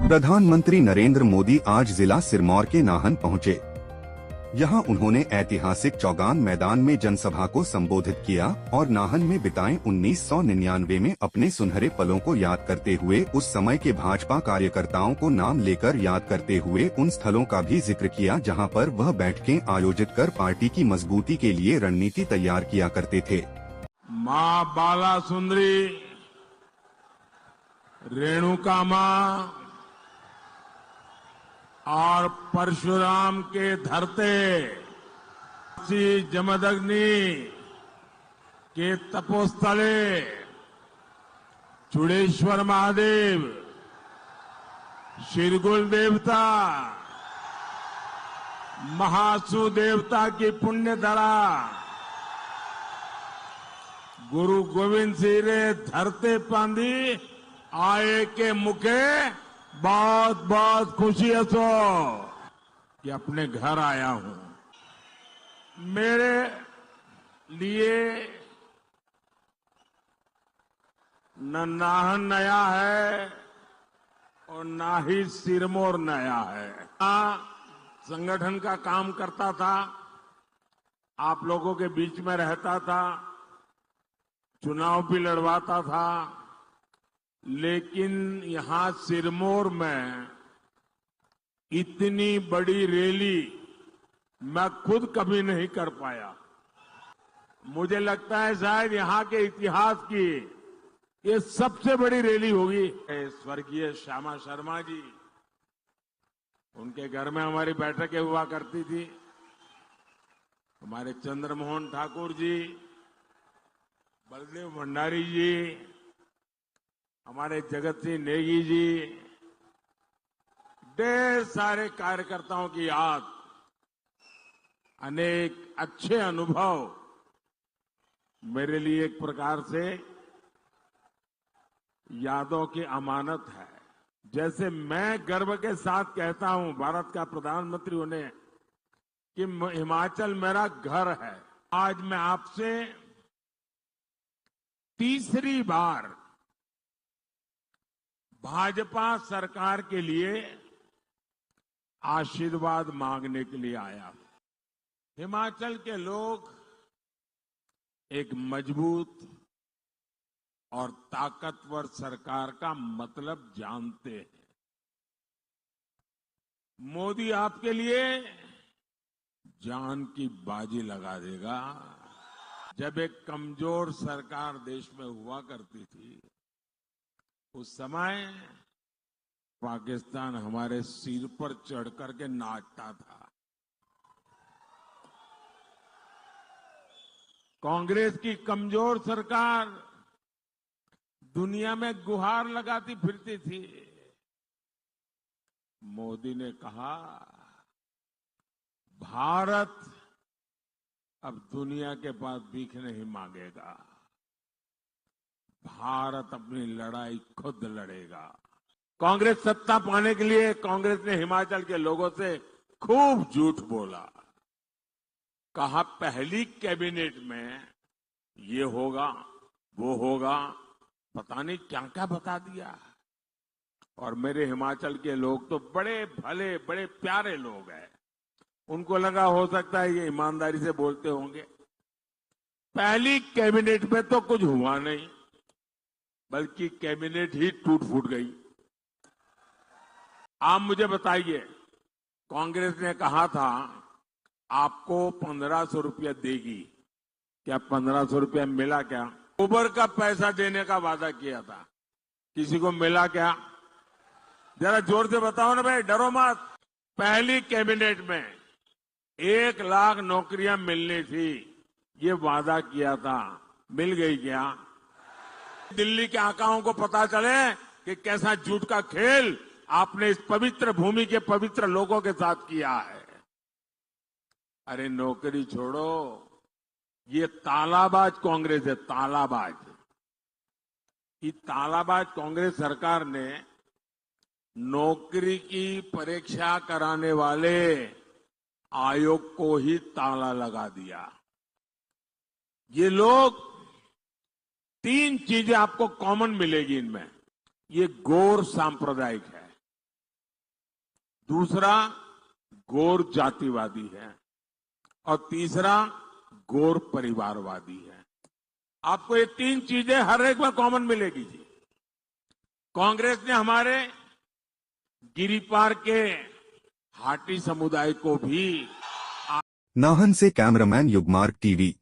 प्रधानमंत्री नरेंद्र मोदी आज जिला सिरमौर के नाहन पहुंचे। यहां उन्होंने ऐतिहासिक चौगान मैदान में जनसभा को संबोधित किया और नाहन में बिताए 1999 में अपने सुनहरे पलों को याद करते हुए उस समय के भाजपा कार्यकर्ताओं को नाम लेकर याद करते हुए उन स्थलों का भी जिक्र किया जहां पर वह बैठकें आयोजित कर पार्टी की मजबूती के लिए रणनीति तैयार किया करते थे। मां बाला सुंदरी, रेणुका मां और परशुराम के धरते जमदग्नि के तपोस्थले चूड़ेश्वर महादेव, शिरगुल देवता, महासु देवता की पुण्य धरा गुरु गोविंद सिंह रे धरते पांदी आए के मुखे बहुत बहुत खुशी हसो कि अपने घर आया हूं। मेरे लिए न नाहन नया है और ना ही सिरमौर नया है। संगठन का काम करता था, आप लोगों के बीच में रहता था, चुनाव भी लड़वाता था, लेकिन यहां सिरमौर में इतनी बड़ी रैली मैं खुद कभी नहीं कर पाया। मुझे लगता है शायद यहां के इतिहास की ये सबसे बड़ी रैली होगी। स्वर्गीय श्यामा शर्मा जी, उनके घर में हमारी बैठकें हुआ करती थी। हमारे चंद्रमोहन ठाकुर जी, बलदेव भंडारी जी, हमारे जगत सिंह नेगी जी, ढेर सारे कार्यकर्ताओं की याद, अनेक अच्छे अनुभव मेरे लिए एक प्रकार से यादों की अमानत है। जैसे मैं गर्व के साथ कहता हूं भारत का प्रधानमंत्री होने कि हिमाचल मेरा घर है। आज मैं आपसे तीसरी बार भाजपा सरकार के लिए आशीर्वाद मांगने के लिए आया हूं। हिमाचल के लोग एक मजबूत और ताकतवर सरकार का मतलब जानते हैं। मोदी आपके लिए जान की बाजी लगा देगा। जब एक कमजोर सरकार देश में हुआ करती थी, उस समय पाकिस्तान हमारे सिर पर चढ़ करके नाचता था। कांग्रेस की कमजोर सरकार दुनिया में गुहार लगाती फिरती थी। मोदी ने कहा, भारत अब दुनिया के पास भीख नहीं मांगेगा, भारत अपनी लड़ाई खुद लड़ेगा। कांग्रेस सत्ता पाने के लिए कांग्रेस ने हिमाचल के लोगों से खूब झूठ बोला। कहा पहली कैबिनेट में ये होगा, वो होगा, पता नहीं क्या क्या बता दिया। और मेरे हिमाचल के लोग तो बड़े भले, बड़े प्यारे लोग हैं। उनको लगा हो सकता है ये ईमानदारी से बोलते होंगे। पहली कैबिनेट में तो कुछ हुआ नहीं, बल्कि कैबिनेट ही टूट फूट गई। आप मुझे बताइए, कांग्रेस ने कहा था आपको 1500 रुपया देगी, क्या 1500 रुपया मिला? क्या उबर का पैसा देने का वादा किया था, किसी को मिला क्या? जरा जोर से बताओ ना भाई, डरो मत। पहली कैबिनेट में 1 लाख नौकरियां मिलनी थी, ये वादा किया था, मिल गई क्या? दिल्ली के आकाओं को पता चले कि कैसा झूठ का खेल आपने इस पवित्र भूमि के पवित्र लोगों के साथ किया है। अरे नौकरी छोड़ो, ये तालाबाज कांग्रेस है, तालाबाज। ये तालाबाज कांग्रेस सरकार ने नौकरी की परीक्षा कराने वाले आयोग को ही ताला लगा दिया। ये लोग, 3 चीजें आपको कॉमन मिलेगी इनमें। ये गौर सांप्रदायिक है, दूसरा गौर जातिवादी है और तीसरा गौर परिवारवादी है। आपको ये तीन चीजें हर एक में कॉमन मिलेगी जी। कांग्रेस ने हमारे गिरिपार के हाटी समुदाय को भी नाहन से कैमरामैन युगमार्ग टीवी।